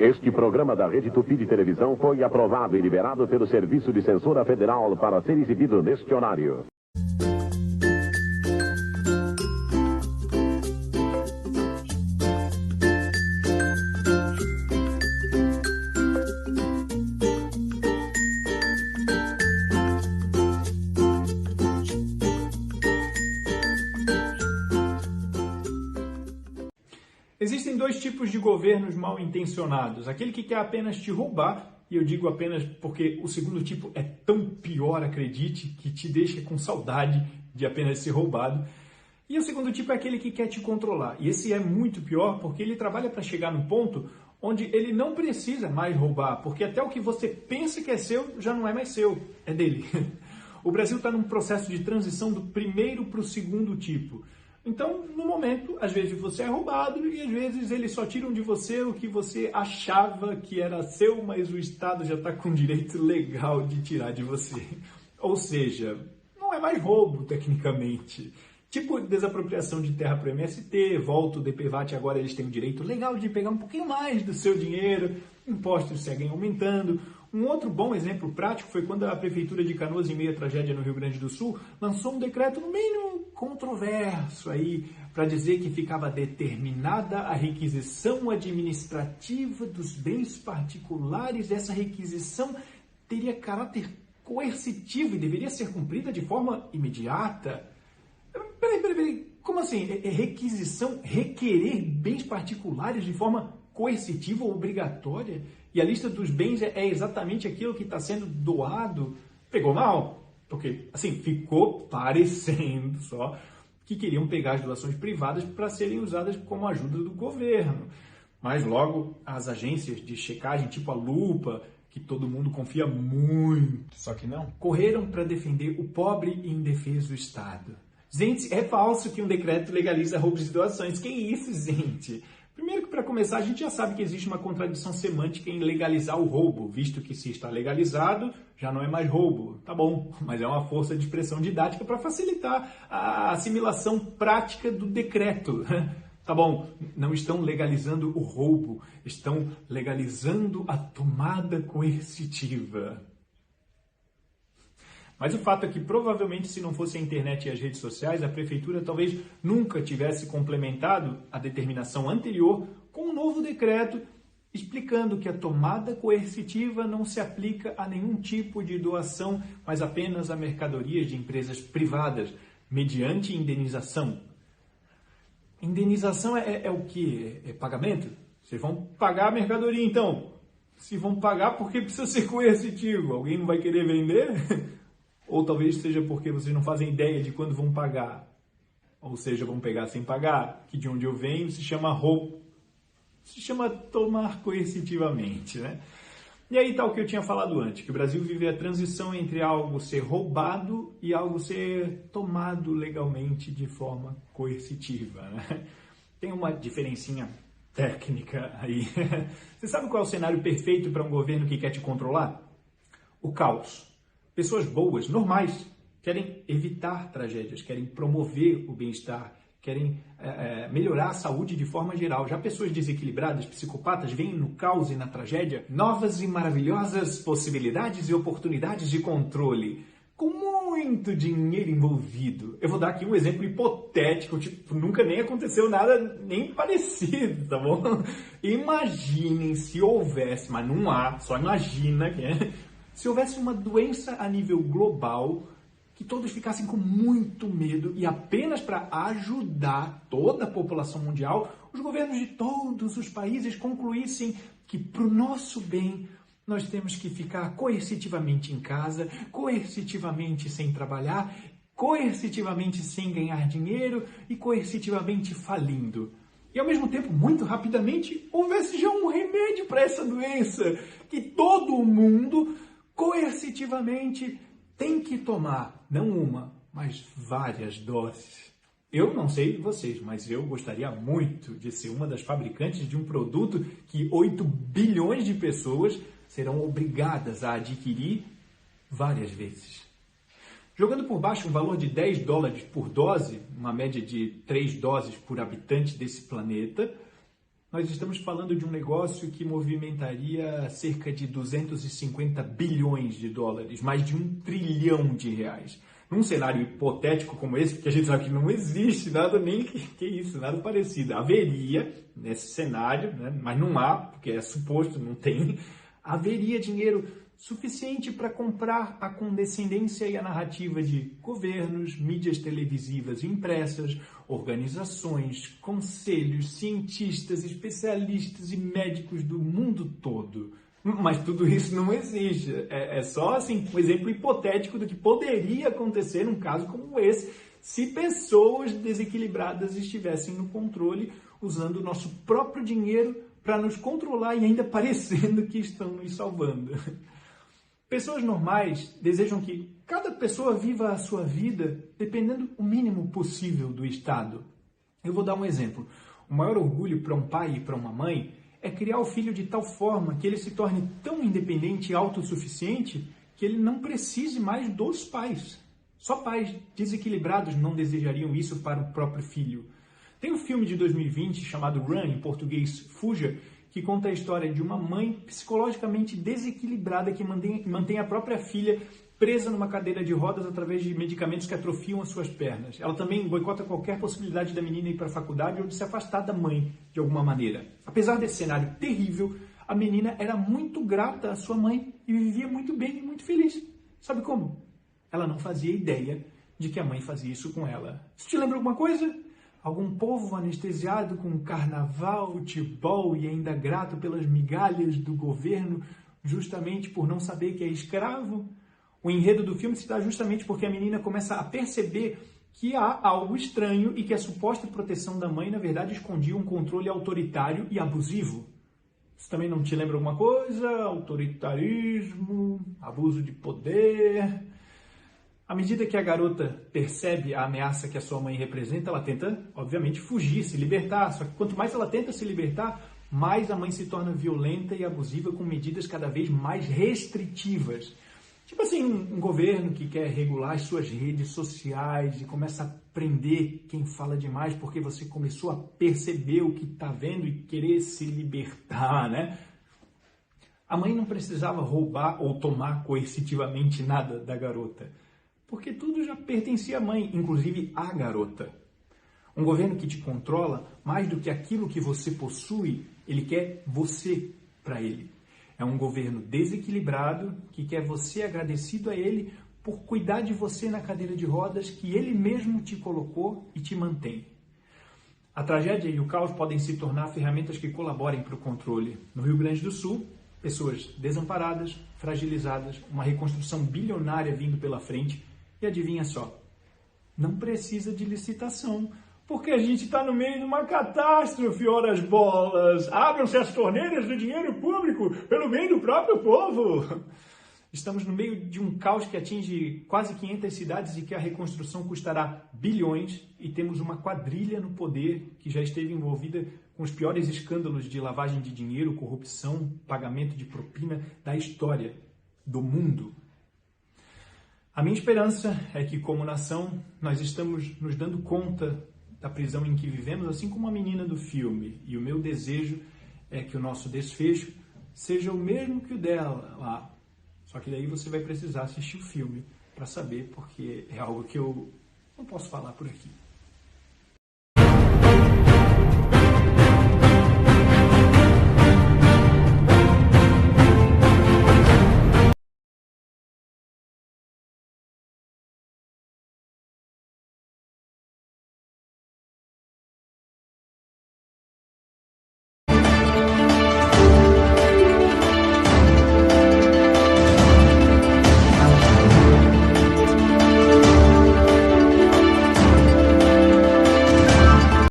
Este programa da Rede Tupi de Televisão foi aprovado e liberado pelo Serviço de Censura Federal para ser exibido neste horário. Existem dois tipos de governos mal intencionados. Aquele que quer apenas te roubar, e eu digo apenas porque o segundo tipo é tão pior, acredite, que te deixa com saudade de apenas ser roubado. E o segundo tipo é aquele que quer te controlar. E esse é muito pior porque ele trabalha para chegar no ponto onde ele não precisa mais roubar, porque até o que você pensa que é seu já não é mais seu, é dele. O Brasil está num processo de transição do primeiro para o segundo tipo. Então, no momento, às vezes você é roubado e às vezes eles só tiram de você o que você achava que era seu, mas o Estado já está com direito legal de tirar de você. Ou seja, não é mais roubo, tecnicamente. Tipo desapropriação de terra para o MST, volta o DPVAT, agora eles têm o direito legal de pegar um pouquinho mais do seu dinheiro, impostos seguem aumentando. Um outro bom exemplo prático foi quando a Prefeitura de Canoas, em meio à tragédia no Rio Grande do Sul, lançou um decreto no mínimo controverso aí, para dizer que ficava determinada a requisição administrativa dos bens particulares. Essa requisição teria caráter coercitivo e deveria ser cumprida de forma imediata. Peraí, como assim? É requisição, requerer bens particulares de forma coercitiva ou obrigatória? E a lista dos bens é exatamente aquilo que está sendo doado? Pegou mal? Porque, assim, ficou parecendo só que queriam pegar as doações privadas para serem usadas como ajuda do governo. Mas logo as agências de checagem, tipo a Lupa, que todo mundo confia muito, só que não, correram para defender o pobre e indefeso Estado. Gente, é falso que um decreto legaliza roubos de doações. Que isso, gente? Primeiro que, para começar, a gente já sabe que existe uma contradição semântica em legalizar o roubo, visto que se está legalizado, já não é mais roubo. Tá bom, mas é uma força de expressão didática para facilitar a assimilação prática do decreto. Tá bom, não estão legalizando o roubo, estão legalizando a tomada coercitiva. Mas o fato é que, provavelmente, se não fosse a internet e as redes sociais, a prefeitura talvez nunca tivesse complementado a determinação anterior com um novo decreto explicando que a tomada coercitiva não se aplica a nenhum tipo de doação, mas apenas a mercadorias de empresas privadas, mediante indenização. Indenização é o quê? É pagamento? Vocês vão pagar a mercadoria, então? Se vão pagar, por que precisa ser coercitivo? Alguém não vai querer vender? Ou talvez seja porque vocês não fazem ideia de quando vão pagar. Ou seja, vão pegar sem pagar, que de onde eu venho se chama roubo. Se chama tomar coercitivamente, né? E aí tá o que eu tinha falado antes, que o Brasil vive a transição entre algo ser roubado e algo ser tomado legalmente de forma coercitiva, né? Tem uma diferencinha técnica aí. Você sabe qual é o cenário perfeito para um governo que quer te controlar? O caos. Pessoas boas, normais, querem evitar tragédias, querem promover o bem-estar, querem melhorar a saúde de forma geral. Já pessoas desequilibradas, psicopatas, veem no caos e na tragédia novas e maravilhosas possibilidades e oportunidades de controle, com muito dinheiro envolvido. Eu vou dar aqui um exemplo hipotético, tipo, nunca nem aconteceu nada nem parecido, tá bom? Imaginem se houvesse, mas não há, só imagina que se houvesse uma doença a nível global, que todos ficassem com muito medo e apenas para ajudar toda a população mundial, os governos de todos os países concluíssem que, para o nosso bem, nós temos que ficar coercitivamente em casa, coercitivamente sem trabalhar, coercitivamente sem ganhar dinheiro e coercitivamente falindo. E, ao mesmo tempo, muito rapidamente, houvesse já um remédio para essa doença, que todo mundo coercitivamente tem que tomar, não uma, mas várias doses. Eu não sei vocês, mas eu gostaria muito de ser uma das fabricantes de um produto que 8 bilhões de pessoas serão obrigadas a adquirir várias vezes. Jogando por baixo um valor de $10 por dose, uma média de 3 doses por habitante desse planeta, Nós estamos falando de um negócio que movimentaria cerca de 250 bilhões de dólares, mais de R$1 trilhão. Num cenário hipotético como esse, porque a gente sabe que não existe nada nem que isso, nada parecido. Haveria, nesse cenário, né, mas não há, porque é suposto, não tem, haveria dinheiro suficiente para comprar a condescendência e a narrativa de governos, mídias televisivas e impressas, organizações, conselhos, cientistas, especialistas e médicos do mundo todo. Mas tudo isso não existe. É só assim, um exemplo hipotético do que poderia acontecer num caso como esse, se pessoas desequilibradas estivessem no controle, usando o nosso próprio dinheiro para nos controlar e ainda parecendo que estão nos salvando. Pessoas normais desejam que cada pessoa viva a sua vida dependendo o mínimo possível do Estado. Eu vou dar um exemplo. O maior orgulho para um pai e para uma mãe é criar o filho de tal forma que ele se torne tão independente e autossuficiente que ele não precise mais dos pais. Só pais desequilibrados não desejariam isso para o próprio filho. Tem um filme de 2020 chamado Run, em português Fuja, que conta a história de uma mãe psicologicamente desequilibrada que mantém a própria filha presa numa cadeira de rodas através de medicamentos que atrofiam as suas pernas. Ela também boicota qualquer possibilidade da menina ir para a faculdade ou de se afastar da mãe, de alguma maneira. Apesar desse cenário terrível, a menina era muito grata à sua mãe e vivia muito bem e muito feliz. Sabe como? Ela não fazia ideia de que a mãe fazia isso com ela. Isso te lembra alguma coisa? Algum povo anestesiado com carnaval, futebol e ainda grato pelas migalhas do governo, justamente por não saber que é escravo? O enredo do filme se dá justamente porque a menina começa a perceber que há algo estranho e que a suposta proteção da mãe, na verdade, escondia um controle autoritário e abusivo. Isso também não te lembra alguma coisa? Autoritarismo, abuso de poder. À medida que a garota percebe a ameaça que a sua mãe representa, ela tenta, obviamente, fugir, se libertar. Só que quanto mais ela tenta se libertar, mais a mãe se torna violenta e abusiva com medidas cada vez mais restritivas. Tipo assim, um governo que quer regular as suas redes sociais e começa a prender quem fala demais porque você começou a perceber o que está vendo e querer se libertar, né? A mãe não precisava roubar ou tomar coercitivamente nada da garota, porque tudo já pertencia à mãe, inclusive à garota. Um governo que te controla, mais do que aquilo que você possui, ele quer você para ele. É um governo desequilibrado que quer você agradecido a ele por cuidar de você na cadeira de rodas que ele mesmo te colocou e te mantém. A tragédia e o caos podem se tornar ferramentas que colaborem para o controle. No Rio Grande do Sul, pessoas desamparadas, fragilizadas, uma reconstrução bilionária vindo pela frente. E adivinha só, não precisa de licitação, porque a gente está no meio de uma catástrofe, ora as bolas. Abram-se as torneiras do dinheiro público pelo bem do próprio povo. Estamos no meio de um caos que atinge quase 500 cidades e que a reconstrução custará bilhões, e temos uma quadrilha no poder que já esteve envolvida com os piores escândalos de lavagem de dinheiro, corrupção, pagamento de propina da história, do mundo. A minha esperança é que, como nação, nós estamos nos dando conta da prisão em que vivemos, assim como a menina do filme. E o meu desejo é que o nosso desfecho seja o mesmo que o dela lá. Só que daí você vai precisar assistir o filme para saber, porque é algo que eu não posso falar por aqui.